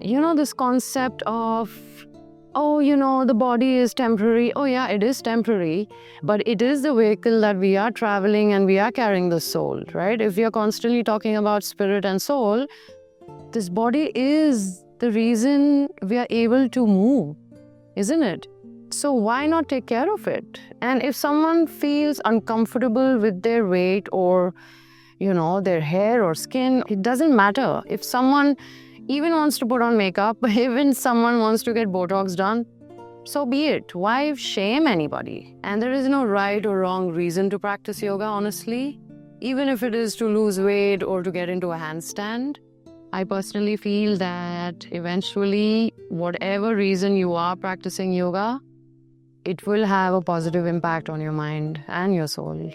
This concept of, the body is temporary. Oh, yeah, it is temporary, but it is the vehicle that we are traveling and we are carrying the soul, right? If we are constantly talking about spirit and soul, this body is the reason we are able to move, isn't it? So why not take care of it? And if someone feels uncomfortable with their weight or, their hair or skin, it doesn't matter. If someone even wants to put on makeup, even someone wants to get Botox done, so be it. Why shame anybody? And there is no right or wrong reason to practice yoga, honestly. Even if it is to lose weight or to get into a handstand, I personally feel that eventually, whatever reason you are practicing yoga, it will have a positive impact on your mind and your soul.